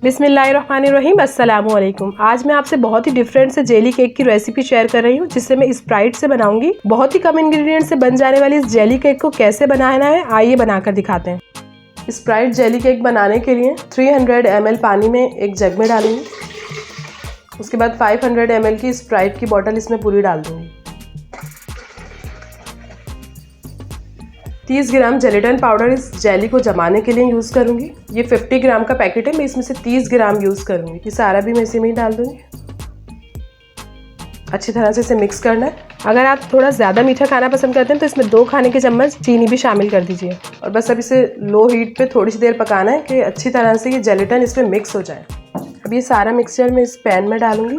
बिस्मिल्लाहिर्रहमानिर्रहीम, अस्सलामुअलैकुम। आज मैं आपसे बहुत ही डिफरेंट से जेली केक की रेसिपी शेयर कर रही हूँ, जिससे मैं स्प्राइट से बनाऊंगी। बहुत ही कम इंग्रेडिएंट से बन जाने वाली इस जेली केक को कैसे बनाना है, आइए बनाकर दिखाते हैं। स्प्राइट जेली केक बनाने के लिए 300 ml पानी में एक जग में डालूंगी। उसके बाद 500 ml की स्प्राइट की बोतल इसमें पूरी डाल दूंगी। 30 ग्राम जेलेटिन पाउडर इस जेली को जमाने के लिए यूज़ करूंगी। ये 50 ग्राम का पैकेट है, मैं इसमें से 30 ग्राम यूज़ करूंगी। ये सारा भी मैं इसी में ही डाल दूंगी। अच्छी तरह से इसे मिक्स करना है। अगर आप थोड़ा ज़्यादा मीठा खाना पसंद करते हैं तो इसमें 2 खाने के चम्मच चीनी भी शामिल कर दीजिए। और बस अब इसे लो हीट पे थोड़ी सी देर पकाना है कि अच्छी तरह से ये जेलेटिन इसमें मिक्स हो जाए। अब ये सारा मिक्सचर मैं इस पैन में डालूंगी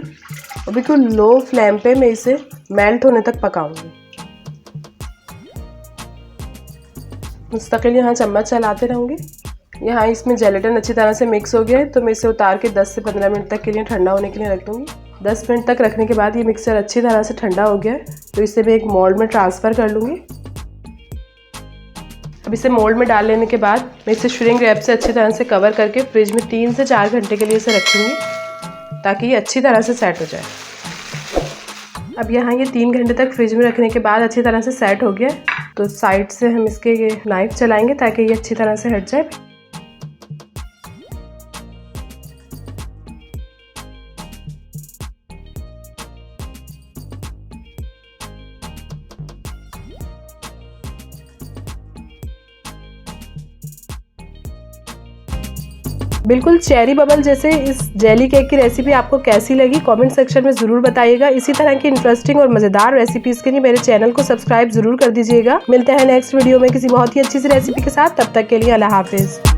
और बिल्कुल लो फ्लेम पे मैं इसे मेल्ट होने तक पकाऊंगी। मुस्तकिल यहाँ चम्मच चलाते रहूँगी। यहाँ इसमें जेलेटिन अच्छी तरह से मिक्स हो गया है, तो मैं इसे उतार के 10 से 15 मिनट तक के लिए ठंडा होने के लिए रख दूँगी। 10 मिनट तक रखने के बाद ये मिक्सचर अच्छी तरह से ठंडा हो गया है, तो इसे मैं एक मोल्ड में ट्रांसफ़र कर लूँगी। अब इसे मोल्ड में डाल लेने के बाद मैं इसे श्रिंक रैप से अच्छी तरह से कवर करके फ्रिज में 3 से 4 घंटे के लिए इसे रखूँगी, ताकि ये अच्छी तरह से सेट हो जाए। अब यहाँ ये 3 घंटे तक फ्रिज में रखने के बाद अच्छी तरह से सेट हो गया, तो साइड से हम इसके ये नाइफ चलाएंगे ताकि ये अच्छी तरह से हट जाए। बिल्कुल चेरी बबल जैसे इस जेली केक की रेसिपी आपको कैसी लगी, कमेंट सेक्शन में ज़रूर बताइएगा। इसी तरह की इंटरेस्टिंग और मज़ेदार रेसिपीज़ के लिए मेरे चैनल को सब्सक्राइब ज़रूर कर दीजिएगा। मिलते हैं नेक्स्ट वीडियो में किसी बहुत ही अच्छी सी रेसिपी के साथ। तब तक के लिए अल्लाह हाफिज़।